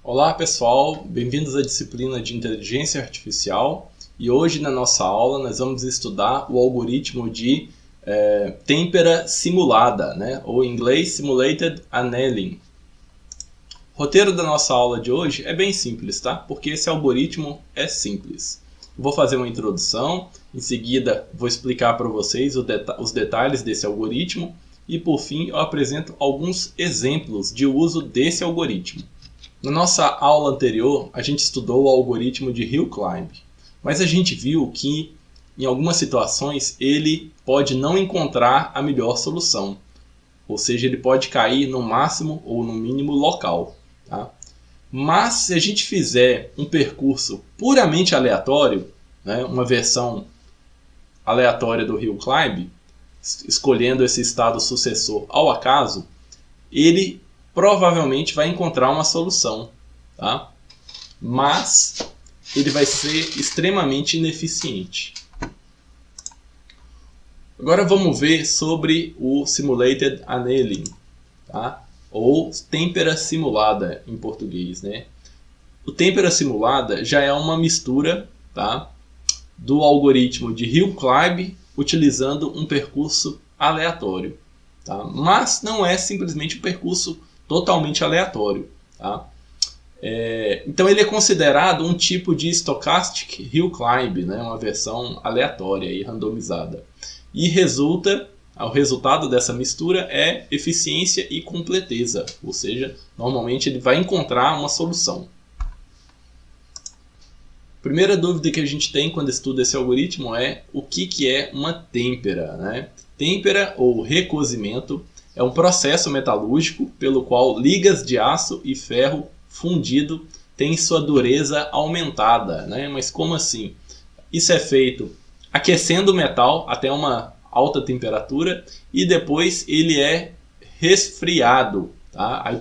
Olá pessoal, bem-vindos à disciplina de Inteligência Artificial e hoje na nossa aula nós vamos estudar o algoritmo de têmpera simulada, né? Ou em inglês Simulated Annealing. O roteiro da nossa aula de hoje é bem simples, tá? Porque esse algoritmo é simples. Vou fazer uma introdução, em seguida vou explicar para vocês os detalhes desse algoritmo e por fim eu apresento alguns exemplos de uso desse algoritmo. Na nossa aula anterior, a gente estudou o algoritmo de Hill Climb, mas a gente viu que, em algumas situações, ele pode não encontrar a melhor solução. Ou seja, ele pode cair no máximo ou no mínimo local. Tá? Mas, se a gente fizer um percurso puramente aleatório, né, uma versão aleatória do Hill Climb, escolhendo esse estado sucessor ao acaso, ele provavelmente vai encontrar uma solução, tá? Mas ele vai ser extremamente ineficiente. Agora vamos ver sobre o Simulated Annealing, tá? Ou têmpera simulada em português, né? O têmpera simulada já é uma mistura, tá, do algoritmo de Hill Climb utilizando um percurso aleatório, tá? Mas não é simplesmente um percurso totalmente aleatório. Tá? Então ele é considerado um tipo de Stochastic Hill Climb, né? Uma versão aleatória e randomizada. E o resultado dessa mistura é eficiência e completeza, ou seja, normalmente ele vai encontrar uma solução. Primeira dúvida que a gente tem quando estuda esse algoritmo é o que é uma têmpera, né? Têmpera ou recozimento é um processo metalúrgico pelo qual ligas de aço e ferro fundido têm sua dureza aumentada, né? Mas como assim? Isso é feito aquecendo o metal até uma alta temperatura e depois ele é resfriado. Tá? Aí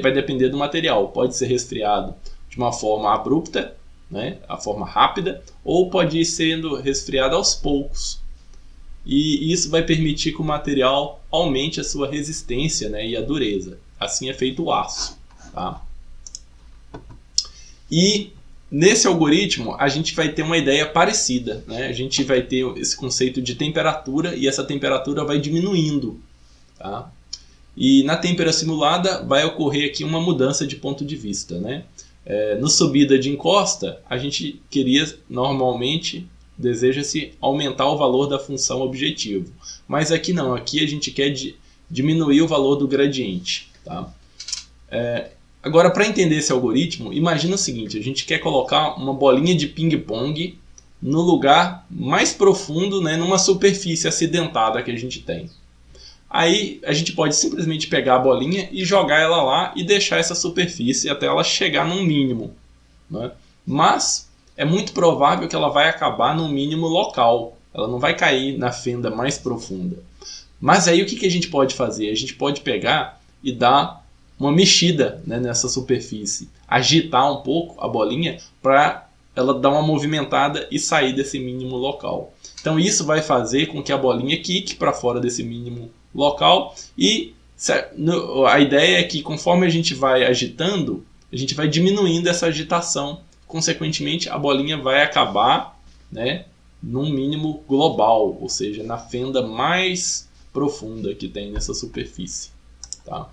vai depender do material. Pode ser resfriado de uma forma abrupta, né? A forma rápida, ou pode ir sendo resfriado aos poucos. E isso vai permitir que o material aumente a sua resistência, né, e a dureza. Assim é feito o aço. Tá? E nesse algoritmo a gente vai ter uma ideia parecida. Né? A gente vai ter esse conceito de temperatura e essa temperatura vai diminuindo. Tá? E na têmpera simulada vai ocorrer aqui uma mudança de ponto de vista. Né? No subida de encosta, a gente deseja-se aumentar o valor da função objetivo. Mas aqui não, aqui a gente quer diminuir o valor do gradiente. Tá? Agora, para entender esse algoritmo, imagina o seguinte, a gente quer colocar uma bolinha de ping-pong no lugar mais profundo, né, numa superfície acidentada que a gente tem. Aí a gente pode simplesmente pegar a bolinha e jogar ela lá e deixar essa superfície até ela chegar num mínimo. Né? Mas é muito provável que ela vai acabar no mínimo local. Ela não vai cair na fenda mais profunda. Mas aí o que a gente pode fazer? A gente pode pegar e dar uma mexida, né, nessa superfície. Agitar um pouco a bolinha para ela dar uma movimentada e sair desse mínimo local. Então isso vai fazer com que a bolinha quique para fora desse mínimo local. E a ideia é que conforme a gente vai agitando, a gente vai diminuindo essa agitação. Consequentemente, a bolinha vai acabar, né, num mínimo global, ou seja, na fenda mais profunda que tem nessa superfície. Tá?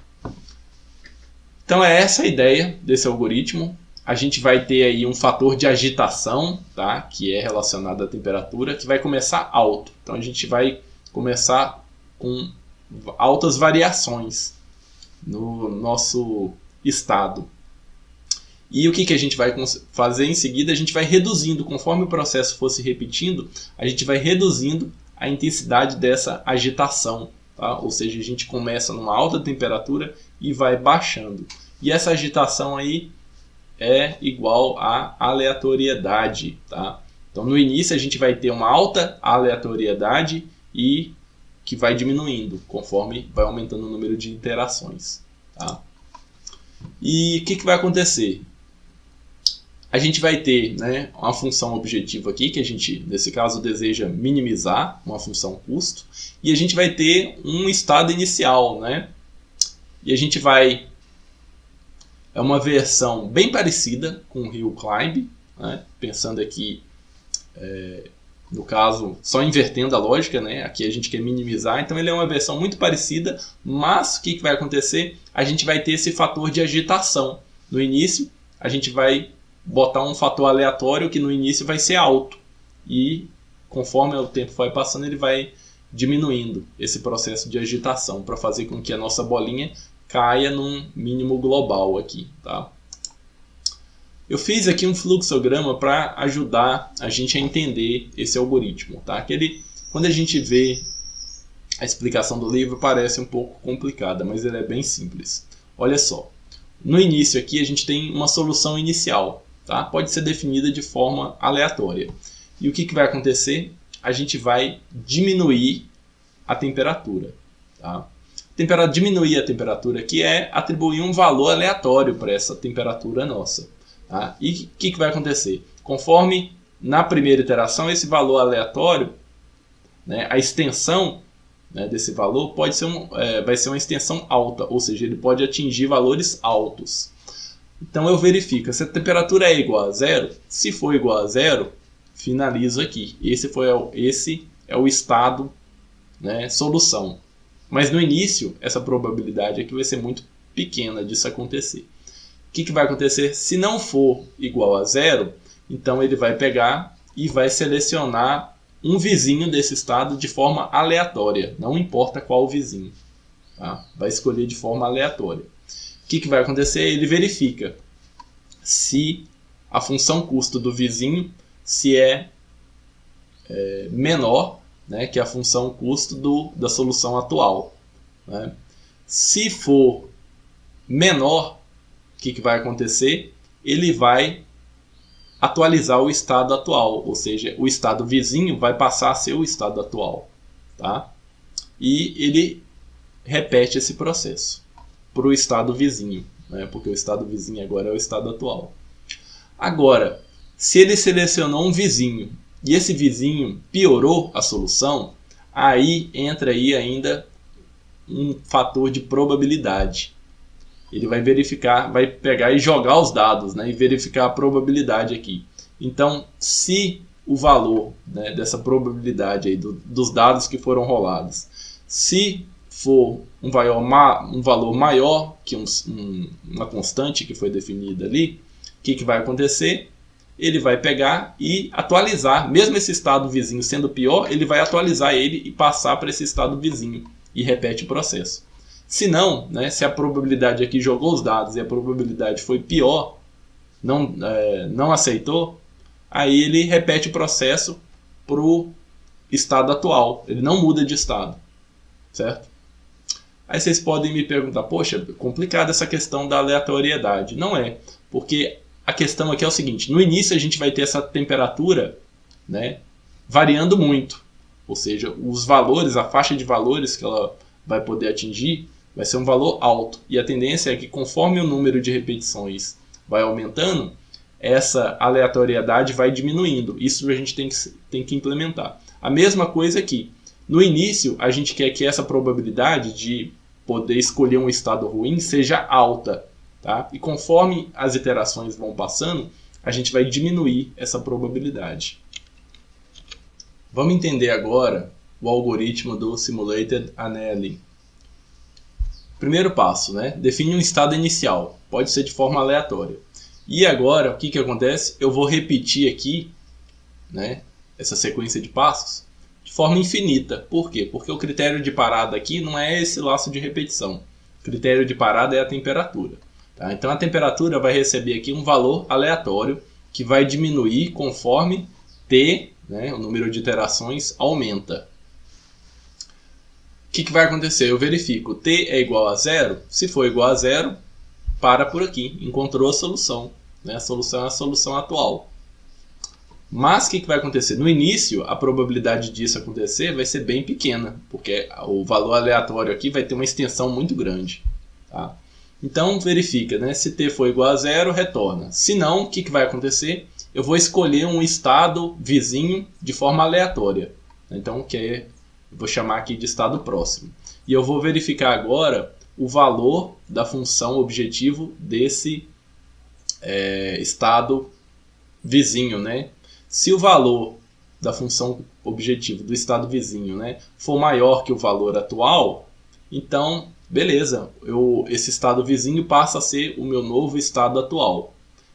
Então é essa a ideia desse algoritmo. A gente vai ter aí um fator de agitação, tá, que é relacionado à temperatura, que vai começar alto. Então a gente vai começar com altas variações no nosso estado. E o que a gente vai fazer em seguida? A gente vai reduzindo, conforme o processo for se repetindo, a gente vai reduzindo a intensidade dessa agitação. Tá? Ou seja, a gente começa numa alta temperatura e vai baixando. E essa agitação aí é igual a aleatoriedade. Tá? Então no início a gente vai ter uma alta aleatoriedade e que vai diminuindo conforme vai aumentando o número de interações. Tá? E o que vai acontecer? A gente vai ter, né, uma função objetivo aqui, que a gente, nesse caso, deseja minimizar, uma função custo, e a gente vai ter um estado inicial, né? E a gente vai é uma versão bem parecida com o Hill Climb, né? Pensando aqui, no caso, só invertendo a lógica, né? Aqui a gente quer minimizar, então ele é uma versão muito parecida, mas o que vai acontecer? A gente vai ter esse fator de agitação. No início, a gente vai botar um fator aleatório que no início vai ser alto, e conforme o tempo vai passando, ele vai diminuindo esse processo de agitação para fazer com que a nossa bolinha caia num mínimo global aqui, tá? Eu fiz aqui um fluxograma para ajudar a gente a entender esse algoritmo, tá? Quando a gente vê a explicação do livro, parece um pouco complicada, mas ele é bem simples. Olha só, no início aqui a gente tem uma solução inicial, tá? Pode ser definida de forma aleatória. E o que vai acontecer? A gente vai diminuir a temperatura, tá? Diminuir a temperatura aqui é atribuir um valor aleatório para essa temperatura nossa. Tá? E o que vai acontecer? Conforme na primeira iteração, esse valor aleatório, né, a extensão, né, desse valor vai ser uma extensão alta, ou seja, ele pode atingir valores altos. Então eu verifico se a temperatura é igual a zero. Se for igual a zero, finalizo aqui. Esse é o estado, né, solução. Mas no início, essa probabilidade aqui vai ser muito pequena disso acontecer. O que vai acontecer? Se não for igual a zero, então ele vai pegar e vai selecionar um vizinho desse estado de forma aleatória. Não importa qual vizinho. Tá? Vai escolher de forma aleatória. O que vai acontecer? Ele verifica se a função custo do vizinho se é menor, né, que a função custo da solução atual, né? Se for menor, o que vai acontecer? Ele vai atualizar o estado atual, ou seja, o estado vizinho vai passar a ser o estado atual, tá? E ele repete esse processo para o estado vizinho, né? Porque o estado vizinho agora é o estado atual. Agora, se ele selecionou um vizinho e esse vizinho piorou a solução, aí entra aí ainda um fator de probabilidade. Ele vai verificar, vai pegar e jogar os dados, né, e verificar a probabilidade aqui. Então, se o valor, né, dessa probabilidade aí, dos dados que foram rolados, se for um valor maior que uma constante que foi definida ali, o que vai acontecer? Ele vai pegar e atualizar, mesmo esse estado vizinho sendo pior, ele vai atualizar ele e passar para esse estado vizinho e repete o processo. Se não, né, se a probabilidade aqui jogou os dados e a probabilidade foi pior, não aceitou, aí ele repete o processo para o estado atual. Ele não muda de estado, certo? Aí vocês podem me perguntar, poxa, complicada essa questão da aleatoriedade. Não é, porque a questão aqui é o seguinte, no início a gente vai ter essa temperatura, né, variando muito. Ou seja, os valores, a faixa de valores que ela vai poder atingir vai ser um valor alto. E a tendência é que conforme o número de repetições vai aumentando, essa aleatoriedade vai diminuindo. Isso a gente tem que implementar. A mesma coisa aqui. No início, a gente quer que essa probabilidade de poder escolher um estado ruim seja alta. Tá? E conforme as iterações vão passando, a gente vai diminuir essa probabilidade. Vamos entender agora o algoritmo do Simulated Annealing. Primeiro passo, né? Define um estado inicial. Pode ser de forma aleatória. E agora, o que acontece? Eu vou repetir aqui, né, essa sequência de passos de forma infinita. Por quê? Porque o critério de parada aqui não é esse laço de repetição. O critério de parada é a temperatura. Tá? Então a temperatura vai receber aqui um valor aleatório que vai diminuir conforme T, né, o número de iterações, aumenta. O que vai acontecer? Eu verifico, T é igual a zero. Se for igual a zero, para por aqui. Encontrou a solução. Né? A solução é a solução atual. Mas o que vai acontecer? No início, a probabilidade disso acontecer vai ser bem pequena, porque o valor aleatório aqui vai ter uma extensão muito grande. Tá? Então, verifica, né? Se T for igual a zero, retorna. Se não, o que vai acontecer? Eu vou escolher um estado vizinho de forma aleatória. Então, eu vou chamar aqui de estado próximo. E eu vou verificar agora o valor da função objetivo desse estado vizinho, né? Se o valor da função objetivo do estado vizinho, né, for maior que o valor atual, então, beleza, esse estado vizinho passa a ser o meu novo estado atual.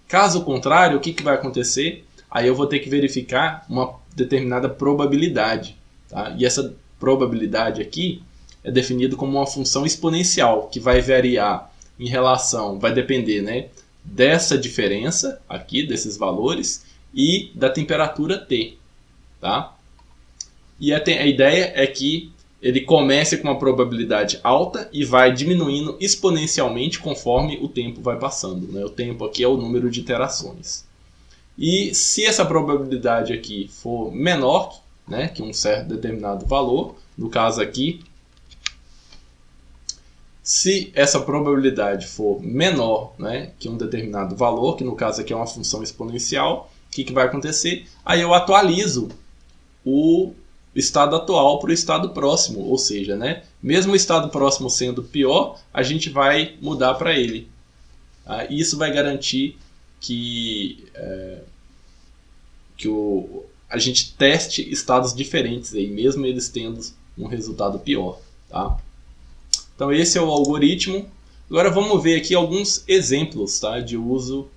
Caso contrário, o que vai acontecer? Aí eu vou ter que verificar uma determinada probabilidade. Tá? E essa probabilidade aqui é definida como uma função exponencial, que vai variar em relação, vai depender, né, dessa diferença aqui, desses valores, e da temperatura T. Tá? E a ideia é que ele comece com uma probabilidade alta e vai diminuindo exponencialmente conforme o tempo vai passando. Né? O tempo aqui é o número de iterações. E se essa probabilidade aqui for menor, né, que um certo determinado valor, no caso aqui, se essa probabilidade for menor, né, que um determinado valor, que no caso aqui é uma função exponencial, o que vai acontecer? Aí eu atualizo o estado atual para o estado próximo, ou seja, né, mesmo o estado próximo sendo pior, a gente vai mudar para ele. Tá? E isso vai garantir que a gente teste estados diferentes, aí, mesmo eles tendo um resultado pior. Tá? Então esse é o algoritmo. Agora vamos ver aqui alguns exemplos, tá, de uso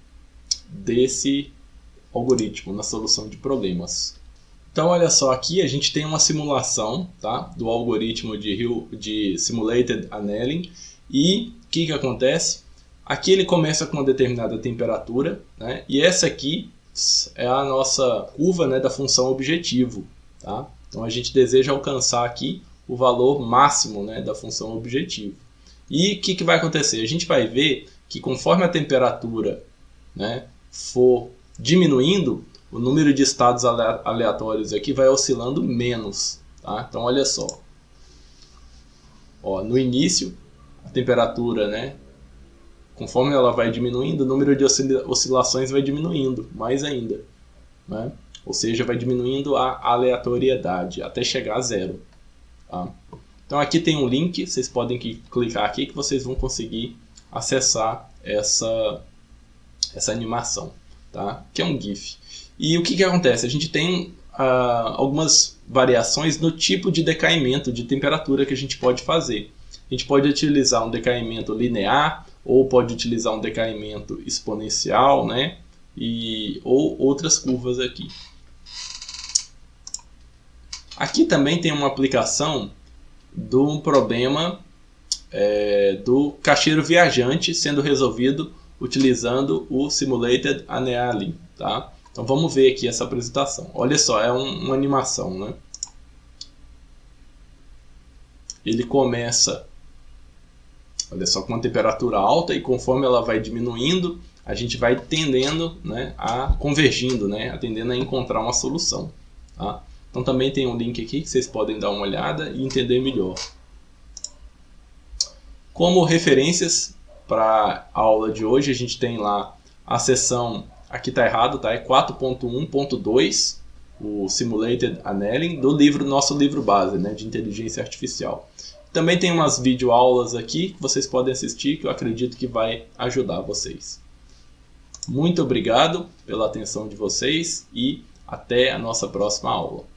desse algoritmo na solução de problemas. Então olha só, aqui a gente tem uma simulação, tá, do algoritmo de Simulated Annealing. E o que acontece? Aqui ele começa com uma determinada temperatura, né, e essa aqui é a nossa curva, né, da função objetivo. Tá? Então a gente deseja alcançar aqui o valor máximo, né, da função objetivo. E o que vai acontecer? A gente vai ver que conforme a temperatura, né, for diminuindo, o número de estados aleatórios aqui vai oscilando menos. Tá? Então olha só. Ó, no início, a temperatura, né, conforme ela vai diminuindo, o número de oscilações vai diminuindo mais ainda. Né? Ou seja, vai diminuindo a aleatoriedade até chegar a zero. Tá? Então aqui tem um link, vocês podem clicar aqui que vocês vão conseguir acessar essa animação, tá? Que é um GIF. E o que acontece? A gente tem algumas variações no tipo de decaimento de temperatura que a gente pode fazer. A gente pode utilizar um decaimento linear, ou pode utilizar um decaimento exponencial, né? Ou outras curvas aqui. Aqui também tem uma aplicação do problema do caixeiro viajante sendo resolvido utilizando o Simulated Annealing. Tá? Então vamos ver aqui essa apresentação. Olha só, é uma animação. Né? Ele começa, olha só, com uma temperatura alta, e conforme ela vai diminuindo, a gente vai tendendo, né, convergindo, né, tendendo a encontrar uma solução. Tá? Então também tem um link aqui que vocês podem dar uma olhada e entender melhor. Como referências para a aula de hoje, a gente tem lá a seção, aqui está errado, tá? É 4.1.2, o Simulated Annealing, do nosso livro base, né, de inteligência artificial. Também tem umas videoaulas aqui que vocês podem assistir, que eu acredito que vai ajudar vocês. Muito obrigado pela atenção de vocês e até a nossa próxima aula.